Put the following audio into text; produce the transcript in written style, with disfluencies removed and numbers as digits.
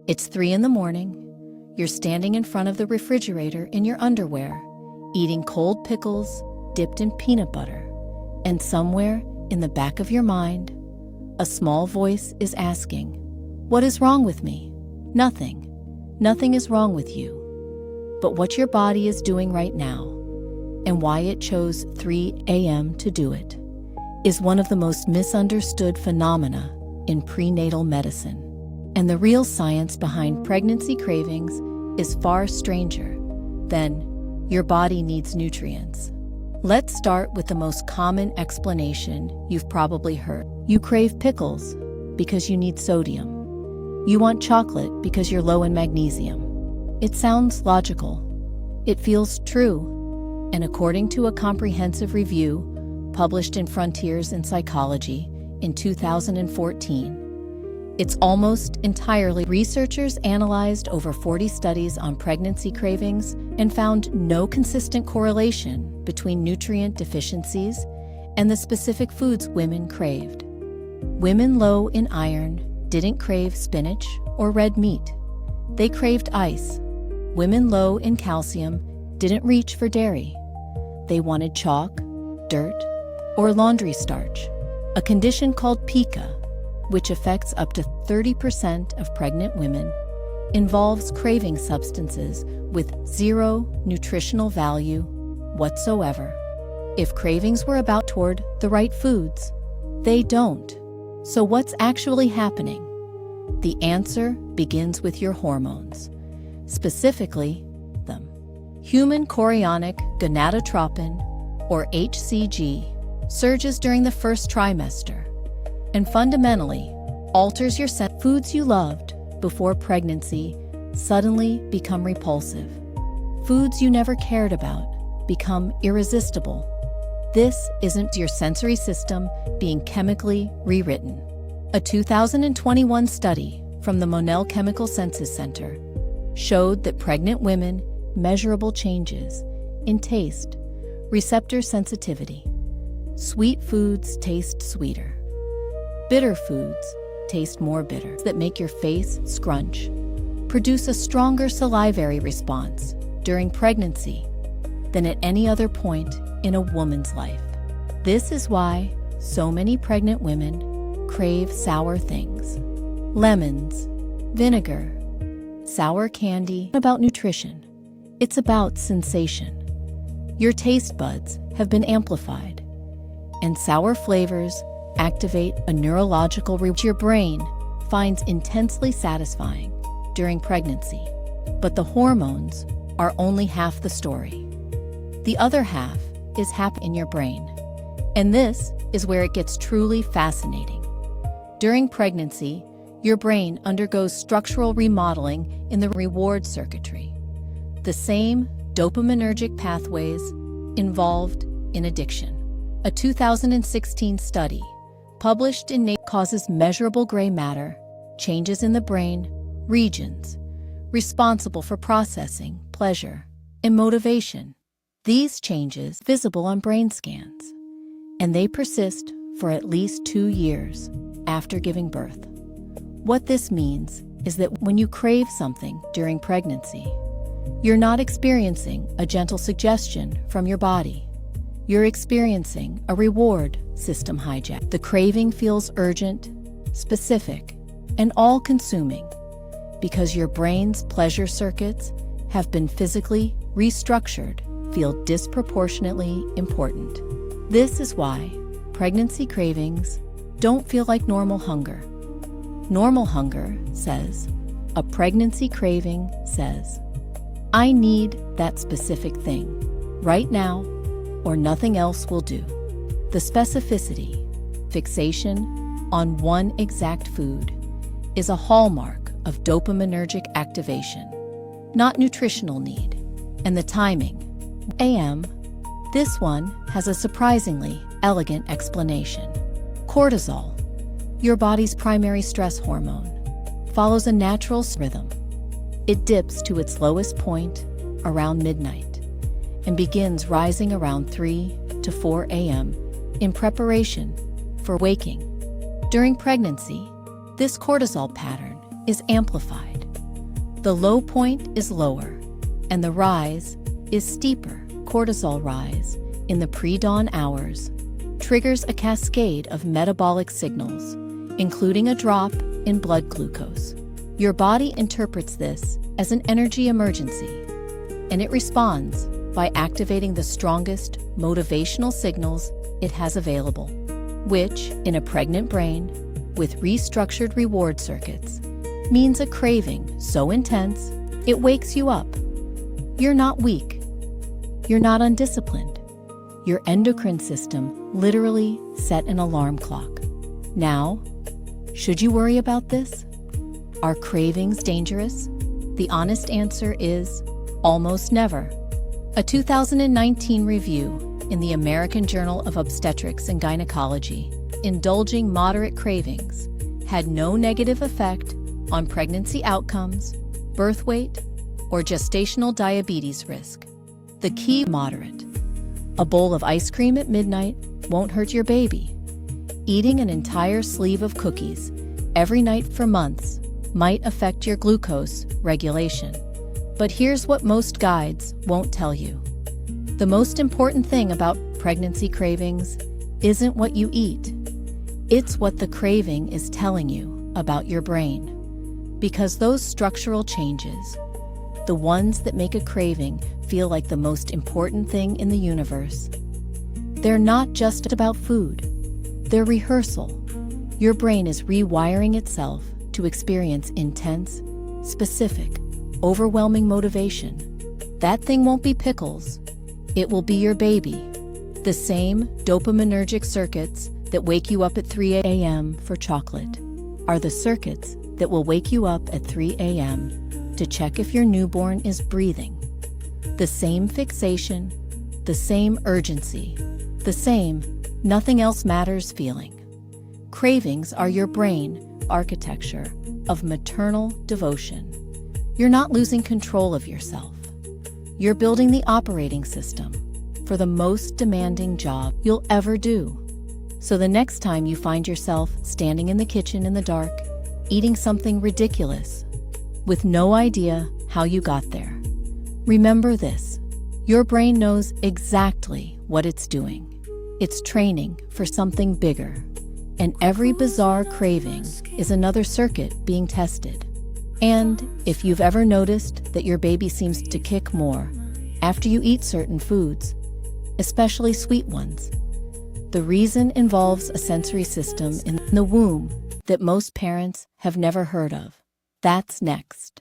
It's 3 in the morning. You're standing in front of the refrigerator in your underwear, eating cold pickles dipped in peanut butter. And somewhere in the back of your mind, a small voice is asking, "What is wrong with me?" Nothing. Nothing is wrong with you. But what your body is doing right now, and why it chose 3 a.m. to do it, is one of the most misunderstood phenomena in prenatal medicine. And the real science behind pregnancy cravings is far stranger than your body needs nutrients. Let's start with the most common explanation you've probably heard. You crave pickles because you need sodium. You want chocolate because you're low in magnesium. It sounds logical. It feels true. And according to a comprehensive review published in Frontiers in Psychology in 2014, it's almost entirely. Researchers analyzed over 40 studies on pregnancy cravings and found no consistent correlation between nutrient deficiencies and the specific foods women craved. Women low in iron didn't crave spinach or red meat. They craved ice. Women low in calcium didn't reach for dairy. They wanted chalk, dirt, or laundry starch. A condition called Pica, which affects up to 30% of pregnant women, involves craving substances with zero nutritional value whatsoever. If cravings were about toward the right foods, they don't. So what's actually happening? The answer begins with your hormones, specifically them. Human chorionic gonadotropin, or HCG, surges during the first trimester and fundamentally alters your sense. Foods you loved before pregnancy suddenly become repulsive. Foods you never cared about become irresistible. This isn't your sensory system being chemically rewritten. A 2021 study from the Monell Chemical Senses Center showed that pregnant women measurable changes in taste, receptor sensitivity. Sweet foods taste sweeter. Bitter foods taste more bitter. That make your face scrunch, produce a stronger salivary response during pregnancy than at any other point in a woman's life. This is why so many pregnant women crave sour things. Lemons, vinegar, sour candy. About nutrition, it's about sensation. Your taste buds have been amplified, and sour flavors activate a neurological reward your brain finds intensely satisfying during pregnancy. But the hormones are only half the story. The other half is happening in your brain. And this is where it gets truly fascinating. During pregnancy, your brain undergoes structural remodeling in the reward circuitry, the same dopaminergic pathways involved in addiction. A 2016 study published in Nature causes measurable gray matter changes in the brain regions responsible for processing pleasure and motivation. These changes are visible on brain scans, and they persist for at least 2 years after giving birth. What this means is that when you crave something during pregnancy, you're not experiencing a gentle suggestion from your body. You're experiencing a reward system hijack. The craving feels urgent, specific, and all-consuming because your brain's pleasure circuits have been physically restructured, feel disproportionately important. This is why pregnancy cravings don't feel like normal hunger. Normal hunger says, a pregnancy craving says, I need that specific thing right now, or nothing else will do. The specificity, fixation on one exact food, is a hallmark of dopaminergic activation, not nutritional need. And the timing, AM, this one has a surprisingly elegant explanation. Cortisol, your body's primary stress hormone, follows a natural rhythm. It dips to its lowest point around midnight and begins rising around 3 to 4 a.m. in preparation for waking. During pregnancy, this cortisol pattern is amplified. The low point is lower, and the rise is steeper. Cortisol rise in the pre-dawn hours triggers a cascade of metabolic signals, including a drop in blood glucose. Your body interprets this as an energy emergency, and it responds by activating the strongest motivational signals it has available, which, in a pregnant brain with restructured reward circuits, means a craving so intense it wakes you up. You're not weak. You're not undisciplined. Your endocrine system literally set an alarm clock. Now, should you worry about this? Are cravings dangerous? The honest answer is almost never. A 2019 review in the American Journal of Obstetrics and Gynecology, indulging moderate cravings had no negative effect on pregnancy outcomes, birth weight, or gestational diabetes risk. The key: moderate. A bowl of ice cream at midnight won't hurt your baby. Eating an entire sleeve of cookies every night for months might affect your glucose regulation. But here's what most guides won't tell you. The most important thing about pregnancy cravings isn't what you eat. It's what the craving is telling you about your brain. Because those structural changes, the ones that make a craving feel like the most important thing in the universe, they're not just about food. They're rehearsal. Your brain is rewiring itself to experience intense, specific, overwhelming motivation. That thing won't be pickles. It will be your baby. The same dopaminergic circuits that wake you up at 3 a.m. for chocolate are the circuits that will wake you up at 3 a.m. to check if your newborn is breathing. The same fixation, the same urgency, the same nothing else matters feeling. Cravings are your brain architecture of maternal devotion. You're not losing control of yourself. You're building the operating system for the most demanding job you'll ever do. So the next time you find yourself standing in the kitchen in the dark, eating something ridiculous, with no idea how you got there, remember this: your brain knows exactly what it's doing. It's training for something bigger, and every bizarre craving is another circuit being tested. And if you've ever noticed that your baby seems to kick more after you eat certain foods, especially sweet ones, the reason involves a sensory system in the womb that most parents have never heard of. That's next.